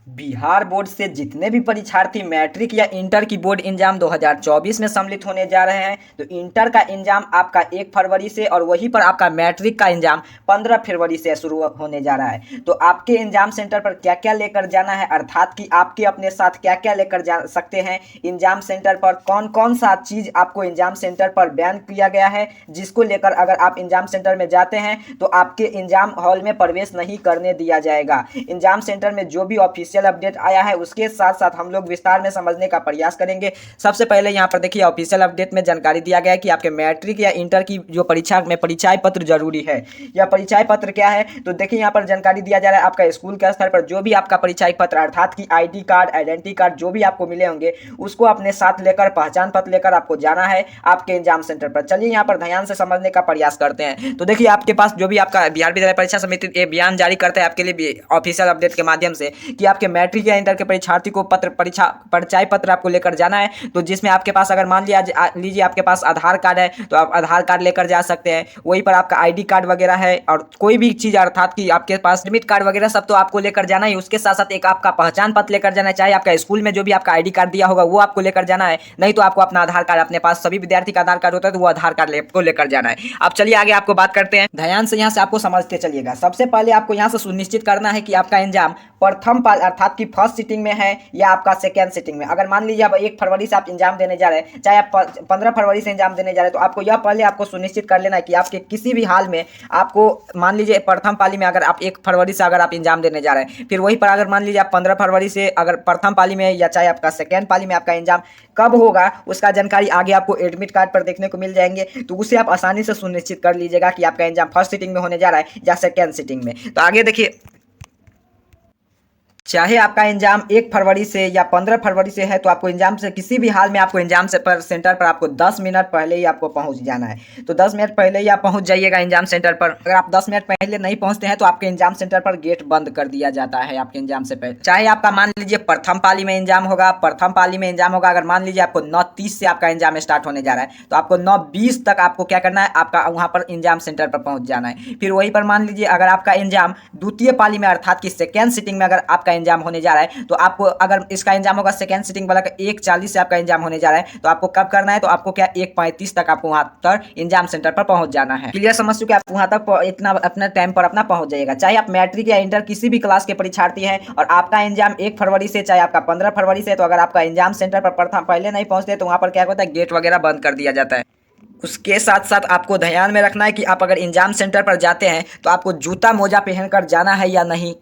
Bihar board से जितने भी परीक्षार्थी मैट्रिक या इंटर की बोर्ड एग्जाम 2024 में सम्मिलित होने जा रहे हैं, तो इंटर का एग्जाम आपका 1 फरवरी से और वहीं पर आपका मैट्रिक का एग्जाम 15 फरवरी से शुरू होने जा रहा है। तो आपके एग्जाम सेंटर पर क्या क्या लेकर जाना है, अर्थात कि आपके अपने साथ क्या क्या लेकर जा सकते हैं, एग्जाम सेंटर पर कौन कौन सा चीज़ आपको एग्जाम सेंटर पर बैन किया गया है, जिसको लेकर अगर आप एग्जाम सेंटर में जाते हैं तो आपके एग्जाम हॉल में प्रवेश नहीं करने दिया जाएगा। एग्जाम सेंटर में जो भी ऑफिशियल अपडेट आया है उसके साथ साथ हम लोग विस्तार में समझने का प्रयास करेंगे। सबसे पहले यहाँ पर देखिए, ऑफिशियल अपडेट में जानकारी दिया गया है कि आपके मैट्रिक या इंटर की जो परीक्षा में परिचय पत्र जरूरी है। यह परिचय पत्र क्या है, तो देखिए यहाँ पर जानकारी दिया जा रहा है, आपका स्कूल के स्तर पर जो भी आपका परिचय पत्र अर्थात कि आईडी कार्ड, आइडेंटिटी कार्ड जो भी आपको मिले होंगे उसको अपने साथ लेकर, पहचान पत्र लेकर आपको जाना है आपके एग्जाम सेंटर पर। चलिए यहाँ पर ध्यान से समझने का प्रयास करते हैं। तो देखिए, आपके पास जो भी आपका बिहार विद्यालय परीक्षा समिति ये बयान जारी करता है आपके लिए ऑफिशियल अपडेट के माध्यम से कि आपके मैट्रिक या इंटर के परीक्षार्थी को परिचय पत्र आपको लेकर जाना है। तो जिसमें आपके पास अगर मान लीजिए आपके पास आधार कार्ड है तो आप आधार कार्ड लेकर जा सकते हैं, वहीं पर आपका आईडी कार्ड वगैरह है और कोई भी चीज़ अर्थात कि आपके पास एडमिट कार्ड वगैरह सब तो आपको लेकर जाना है। उसके साथ साथ एक आपका पहचान पत्र लेकर जाना है, चाहे आपका स्कूल में जो भी आपका आईडी कार्ड दिया होगा वो आपको लेकर जाना है, नहीं तो आपको अपना आधार कार्ड, अपने पास सभी विद्यार्थी का आधार कार्ड होता है तो वो आधार कार्ड को लेकर जाना है। अब चलिए आगे आपको बात करते हैं, ध्यान से यहाँ से आपको समझते चलिएगा। सबसे पहले आपको यहाँ से सुनिश्चित करना है कि आपका एग्जाम प्रथम पाल अर्थात कि फर्स्ट सिटिंग में है या आपका सेकेंड सिटिंग में। अगर मान लीजिए आप 1 फरवरी से आप एग्जाम देने जा रहे हैं, चाहे आप 15 फरवरी से एग्जाम देने जा रहे हैं, तो आपको यह पहले आपको सुनिश्चित कर लेना है कि आपके किसी भी हाल में आपको मान लीजिए प्रथम पाली में अगर आप 1 फरवरी से अगर आप एग्जाम देने जा रहे हैं, फिर वहीं पर अगर मान लीजिए आप 15 फरवरी से अगर प्रथम पाली में या चाहे आपका सेकेंड पाली में आपका एग्जाम कब होगा उसका जानकारी आगे आपको एडमिट कार्ड पर देखने को मिल जाएंगे। तो उसे आप आसानी से सुनिश्चित कर लीजिएगा कि आपका एग्जाम फर्स्ट सिटिंग में होने जा रहा है या सेकेंड सिटिंग में। तो आगे देखिए, चाहे आपका एग्जाम 1 फरवरी से या 15 फरवरी से है तो आपको एग्जाम से किसी भी हाल में आपको एग्जाम से पर सेंटर पर आपको 10 मिनट पहले ही आपको पहुंच जाना है। तो 10 मिनट पहले ही आप पहुंच जाइएगा एग्जाम सेंटर पर। अगर आप 10 मिनट पहले नहीं पहुंचते हैं तो आपके एग्जाम सेंटर पर गेट बंद कर दिया जाता है आपके एग्जाम से पहले। चाहे आपका मान लीजिए प्रथम पाली में एग्जाम होगा, अगर मान लीजिए आपको 9:30 से आपका एग्जाम स्टार्ट होने जा रहा है तो आपको 9:20 तक आपको क्या करना है, आपका वहां पर एग्जाम सेंटर पर पहुंच जाना है। फिर वहीं पर मान लीजिए अगर आपका एग्जाम द्वितीय पाली में अर्थात कि सेकेंड सिटिंग में अगर आपका एग्जाम होने जा रहा है तो आपको अगर इसका एग्जाम होगा सेकेंड सिटिंग वाला का 1:40 से आपका एग्जाम होने जा रहा है तो आपको कब करना है, तो आपको क्या 1:35 तक आपको वहां पर एग्जाम सेंटर पर पहुंच जाना है। क्लियर समझ चुके आप, वहां तक इतना अपने टाइम पर अपना पहुंच जाइएगा। चाहे आप मैट्रिक या इंटर किसी भी क्लास के परीक्षार्थी हैं और आपका एग्जाम 1 फरवरी से चाहे आपका 15 फरवरी से, तो अगर आपका एग्जाम सेंटर पर प्रथम पहले नहीं पहुंचते तो वहां पर क्या होता है, गेट वगैरह बंद कर दिया जाता है। उसके साथ साथ आपको ध्यान में रखना है कि आप अगर एग्जाम सेंटर पर जाते हैं तो आपको जूता मोजा पहनकर जाना है या नहीं।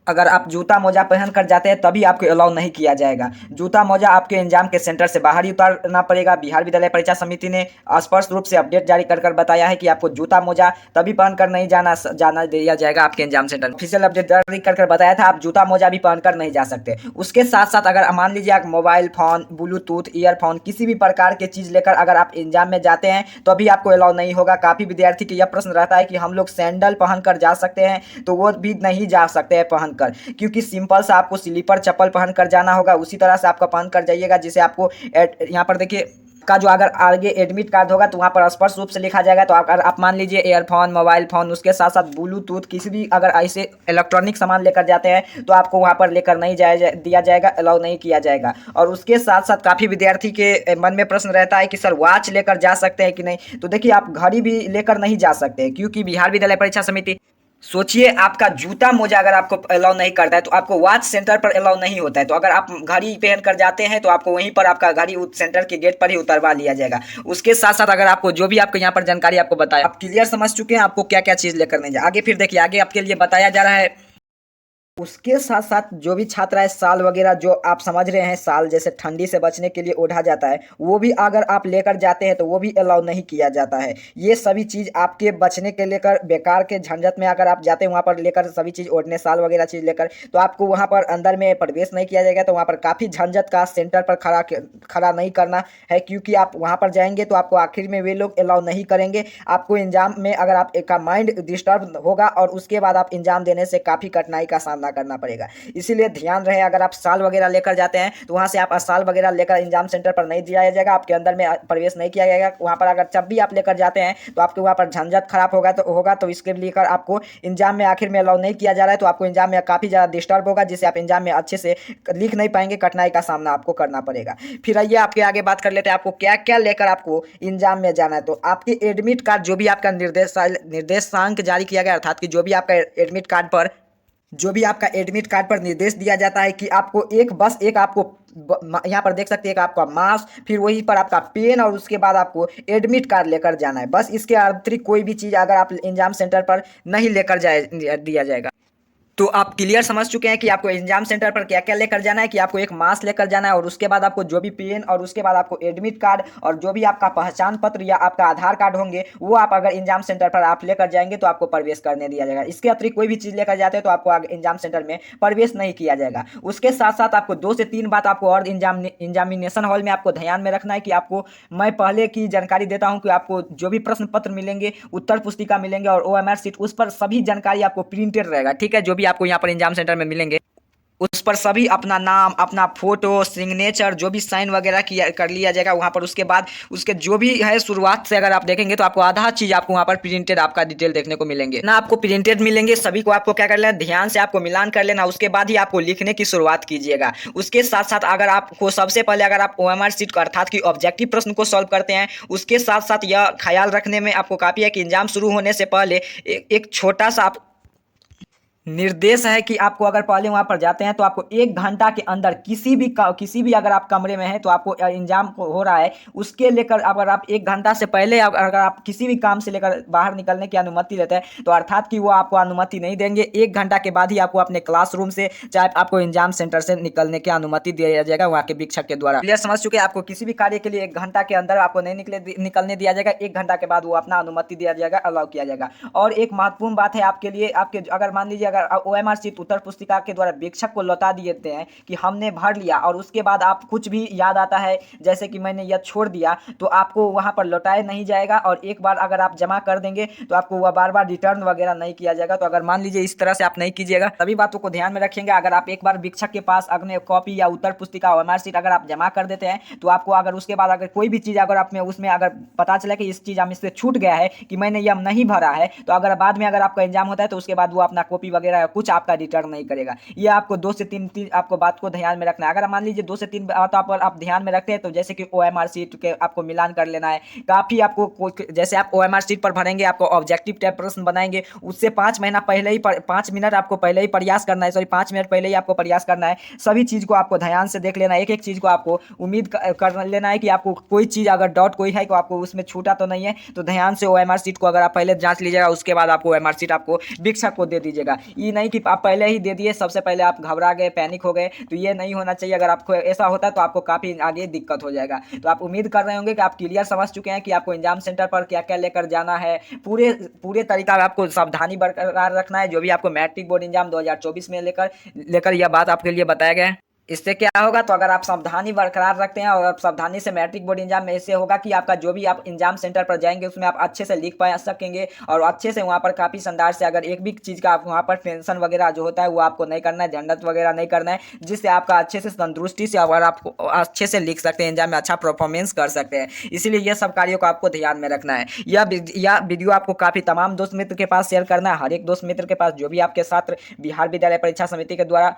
अगर आप जूता मोजा पहन कर जाते हैं तभी आपको अलाउ नहीं किया जाएगा। जूता मोजा आपके एग्जाम के सेंटर से बाहर ही उतारना पड़ेगा। बिहार विद्यालय परीक्षा समिति ने स्पष्ट रूप से अपडेट जारी कर बताया है कि आपको जूता मोजा तभी पहनकर नहीं जाना दिया जाएगा आपके एग्जाम सेंटर। ऑफिशियल अपडेट जारी कर बताया था आप जूता मोजा भी पहनकर नहीं जा सकते। उसके साथ साथ अगर मान लीजिए आप मोबाइल फोन, ब्लूटूथ, ईयरफोन किसी भी प्रकार के चीज़ लेकर अगर आप एग्जाम में जाते हैं तो अभी आपको अलाउ नहीं होगा। काफ़ी विद्यार्थी के यह प्रश्न रहता है कि हम लोग सैंडल पहनकर जा सकते हैं, तो वो भी नहीं जा सकते हैं पहन कर, क्योंकि सिंपल सा आपको स्लीपर चप्पल पहन कर जाना होगा। उसी तरह से आपका पहन कर जाइएगा जिसे आपको यहाँ पर देखिए का जो अगर आगे एडमिट कार्ड होगा तो वहाँ पर स्पष्ट रूप से लिखा जाएगा। तो आप मान लीजिए ईयरफोन, मोबाइल फ़ोन, उसके साथ साथ ब्लूटूथ किसी भी अगर ऐसे इलेक्ट्रॉनिक सामान लेकर जाते हैं तो आपको वहाँ पर लेकर नहीं दिया जाएगा, अलाउ नहीं किया जाएगा। और उसके साथ साथ काफ़ी विद्यार्थी के मन में प्रश्न रहता है कि सर वॉच लेकर जा सकते हैं कि नहीं। तो देखिए, आप घड़ी भी लेकर नहीं जा सकते क्योंकि बिहार विद्यालय परीक्षा समिति, सोचिए आपका जूता मोजा अगर आपको अलाउ नहीं करता है तो आपको वॉच सेंटर पर अलाउ नहीं होता है। तो अगर आप घड़ी पहन कर जाते हैं तो आपको वहीं पर आपका घड़ी उस सेंटर के गेट पर ही उतरवा लिया जाएगा। उसके साथ साथ अगर आपको जो भी आपको यहाँ पर जानकारी आपको बताया, आप क्लियर समझ चुके हैं आपको क्या क्या चीज़ लेकर नहीं जाए। आगे फिर देखिए, आगे आपके लिए बताया जा रहा है। उसके साथ साथ जो भी छात्र है साल वगैरह जो आप समझ रहे हैं, साल जैसे ठंडी से बचने के लिए ओढ़ा जाता है, वो भी अगर आप लेकर जाते हैं तो वो भी अलाउ नहीं किया जाता है। ये सभी चीज़ आपके बचने के लेकर बेकार के झंझट में अगर आप जाते हैं वहाँ पर लेकर सभी चीज़ ओढ़ने, साल वगैरह चीज़ लेकर, तो आपको वहाँ पर अंदर में प्रवेश नहीं किया जाएगा। तो वहाँ पर काफ़ी झंझट का सेंटर पर खड़ा नहीं करना है, क्योंकि आप वहाँ पर जाएंगे तो आपको आखिर में वे लोग अलाउ नहीं करेंगे। आपको एग्जाम में अगर आप एक माइंड डिस्टर्ब होगा और उसके बाद आप एग्जाम देने से काफ़ी कठिनाई का सामना करना पड़ेगा। इसीलिए ध्यान रहे, अगर आप साल वगैरह लेकर जाते हैं तो वहाँ से आप साल वगैरह लेकर एग्जाम सेंटर पर नहीं दिया जाएगा, आपके अंदर में प्रवेश नहीं किया जाएगा वहाँ पर। अगर जब भी आप लेकर जाते हैं तो आपके वहाँ पर झंझट खराब होगा तो इसके लेकर आपको एग्जाम में आखिर में अलाउ नहीं किया जा रहा है, तो आपको एग्जाम में काफ़ी ज़्यादा डिस्टर्ब होगा, जिससे आप एग्जाम में अच्छे से लिख नहीं पाएंगे, कठिनाई का सामना आपको करना पड़ेगा। फिर आइए आपके आगे बात कर लेते हैं आपको क्या क्या लेकर आपको एग्जाम में जाना है। तो आपके एडमिट कार्ड, जो भी आपका निर्देशांक जारी किया गया, अर्थात कि जो भी आपका एडमिट कार्ड पर निर्देश दिया जाता है कि आपको एक आपको यहाँ पर देख सकते हैं, एक आपका मास्क, फिर वहीं पर आपका पेन और उसके बाद आपको एडमिट कार्ड लेकर जाना है। बस इसके अतिरिक्त कोई भी चीज़ अगर आप एग्जाम सेंटर पर नहीं लेकर दिया जाएगा। तो आप क्लियर समझ चुके हैं कि आपको एग्जाम सेंटर पर क्या क्या लेकर जाना है, कि आपको एक मास्क लेकर जाना है और उसके बाद आपको जो भी पेन और उसके बाद आपको एडमिट कार्ड और जो भी आपका पहचान पत्र या आपका आधार कार्ड होंगे वो आप अगर एग्जाम सेंटर पर आप लेकर जाएंगे तो आपको प्रवेश करने दिया जाएगा। इसके अतिरिक्त कोई भी चीज़ लेकर जाते हैं तो आपको एग्जाम सेंटर में प्रवेश नहीं किया जाएगा। उसके साथ साथ आपको 2 से 3 बात आपको और एग्जामिनेशन हॉल में आपको ध्यान में रखना है कि आपको, मैं पहले की जानकारी देता हूँ कि आपको जो भी प्रश्न पत्र मिलेंगे, उत्तर पुस्तिका मिलेंगे और OMR शीट, उस पर सभी जानकारी आपको प्रिंटेड रहेगा। ठीक है, जो भी आपको यहाँ पर एग्जाम सेंटर में मिलेंगे उस पर सभी अपना नाम, अपना फोटो, सिग्नेचर, जो भी साइन वगैरह किया कर लिया जाएगा वहाँ पर। उसके बाद उसके जो भी है शुरुआत से अगर आप देखेंगे तो आपको आधा चीज़ आपको वहाँ पर प्रिंटेड आपका डिटेल देखने को मिलेंगे ना, आपको प्रिंटेड मिलेंगे। सभी को आपको क्या कर लेना, ध्यान से आपको मिलान कर लेना, उसके बाद ही आपको लिखने की शुरुआत कीजिएगा। उसके साथ साथ अगर आपको सबसे पहले अगर आप OMR शीट अर्थात कि ऑब्जेक्टिव प्रश्न को सॉल्व करते हैं, उसके साथ साथ यह ख्याल रखने में आपको काफ़ी है कि एग्जाम शुरू होने से पहले एक छोटा सा आप निर्देश है कि आपको अगर पहले वहां पर जाते हैं तो आपको 1 घंटा के अंदर किसी भी अगर आप कमरे में हैं तो आपको एग्जाम हो रहा है उसके लेकर, अगर आप 1 घंटा से पहले अगर आप किसी भी काम से लेकर बाहर निकलने की अनुमति लेते हैं तो अर्थात कि वो आपको अनुमति नहीं देंगे। 1 घंटा के बाद ही आपको अपने क्लासरूम से, चाहे आपको एग्जाम सेंटर से निकलने की अनुमति दिया जाएगा वहाँ के शिक्षक के द्वारा। क्लियर समझ चुके हैं? आपको किसी भी कार्य के लिए 1 घंटा के अंदर आपको नहीं निकलने दिया जाएगा। 1 घंटा के बाद वो अपना अनुमति दिया जाएगा, अलाउ किया जाएगा। और एक महत्वपूर्ण बात है आपके लिए, आपके अगर मान लीजिए अगर OMR शीट उत्तर पुस्तिका के द्वारा शिक्षक को लौटा देते हैं कि हमने भर लिया और उसके बाद आप कुछ भी याद आता है जैसे कि मैंने यह छोड़ दिया, तो आपको वहां पर लौटाया नहीं जाएगा और एक बार अगर आप जमा कर देंगे तो आपको वह बार बार रिटर्न वगैरह नहीं किया जाएगा। तो अगर मान लीजिए इस तरह से आप नहीं कीजिएगा, सभी बातों को ध्यान में रखेंगे। अगर आप एक बार शिक्षक के पास अपने कॉपी या उत्तर पुस्तिका OMR शीट अगर आप जमा कर देते हैं तो आपको अगर उसके बाद अगर कोई भी चीज़ अगर आप में उसमें अगर पता चला कि इस चीज़ हमसे छूट गया है कि मैंने यह नहीं भरा है, तो अगर बाद में अगर आपका एग्जाम होता है तो उसके बाद वो अपना कॉपी वगैरह कुछ आपका रिटर्न नहीं करेगा। ये आपको 2 से 3 आपको बात को ध्यान में रखना है। अगर मान लीजिए 2 से 3 बात आप ध्यान में रखते हैं तो जैसे कि OMR शीट के आपको मिलान कर लेना है। काफ़ी आपको जैसे आप OMR शीट पर भरेंगे, आपको ऑब्जेक्टिव टाइप प्रश्न बनाएंगे, उससे 5 महीना पहले ही 5 मिनट आपको पहले ही प्रयास करना है, 5 मिनट पहले ही आपको प्रयास करना है। सभी चीज़ को आपको ध्यान से देख लेना है, एक एक चीज़ को आपको उम्मीद कर लेना है कि आपको कोई चीज़ अगर डाउट कोई है कि आपको उसमें छूटा तो नहीं है, तो ध्यान से OMR शीट को अगर आप पहले जांच लीजिएगा, उसके बाद आपको OMR शीट आपको शिक्षक को दे दीजिएगा। ये नहीं कि आप पहले ही दे दिए, सबसे पहले आप घबरा गए, पैनिक हो गए, तो ये नहीं होना चाहिए। अगर आपको ऐसा होता है तो आपको काफ़ी आगे दिक्कत हो जाएगा। तो आप उम्मीद कर रहे होंगे कि आप क्लियर समझ चुके हैं कि आपको एग्जाम सेंटर पर क्या क्या लेकर जाना है। पूरे तरीका आपको सावधानी बरकरार रखना है। जो भी आपको मैट्रिक बोर्ड एग्जाम 2024 में लेकर यह बात आपके लिए बताया गया है। इससे क्या होगा, तो अगर आप सावधानी बरकरार रखते हैं और आप सावधानी से मैट्रिक बोर्ड एग्जाम में इससे होगा कि आपका जो भी आप एग्जाम सेंटर पर जाएंगे उसमें आप अच्छे से लिख पा सकेंगे और अच्छे से वहाँ पर काफ़ी शानदार से, अगर एक भी चीज़ का आप वहाँ पर टेंशन वगैरह जो होता है वो आपको नहीं करना है, झंझट वगैरह नहीं करना है, जिससे आपका अच्छे से तंदुरुस्ती से अगर आप अच्छे से लिख सकते हैं, एग्जाम में अच्छा परफॉर्मेंस कर सकते हैं। इसीलिए यह सब कार्यों को आपको ध्यान में रखना है। यह वीडियो आपको काफ़ी तमाम दोस्त मित्र के पास शेयर करना है। हर एक दोस्त मित्र के पास जो भी आपके छात्र बिहार विद्यालय परीक्षा समिति के द्वारा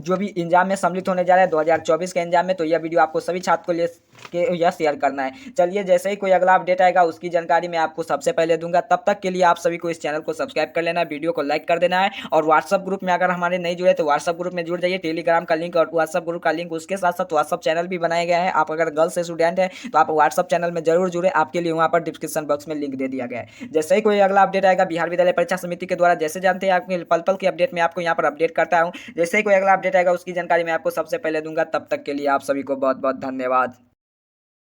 जो भी एग्जाम में सम्मिलित होने जा रहे हैं 2024 के एग्जाम में, तो यह वीडियो आपको सभी छात्र को यह शेयर करना है। चलिए, जैसे ही कोई अगला अपडेट आएगा उसकी जानकारी मैं आपको सबसे पहले दूंगा। तब तक के लिए आप सभी को इस चैनल को सब्सक्राइब कर लेना है, वीडियो को लाइक कर देना है और व्हाट्सअप ग्रुप में अगर हमारे नहीं जुड़े तो व्हाट्सअप ग्रुप में जुड़ जाइए। टेलीग्राम का लिंक और व्हाट्सअप ग्रुप का लिंक, उसके साथ साथ व्हाट्सअप चैनल भी बनाया गया है। आप अगर गर्ल्स स्टूडेंट हैं तो आप व्हाट्सअप चैनल में जरूर जुड़े, आपके लिए वहाँ पर डिस्क्रिप्शन बॉक्स में लिंक दे दिया गया है। जैसे ही कोई अगला अपडेट आएगा बिहार विद्यालय परीक्षा समिति के द्वारा, जैसे जानते हैं आपके पल पल की अपडेट में आपको यहाँ पर अपडेट करता हूँ, जैसे ही कोई अगला अपडेट आएगा उसकी जानकारी मैं आपको सबसे पहले दूंगा। तब तक के लिए आप सभी को बहुत बहुत धन्यवाद।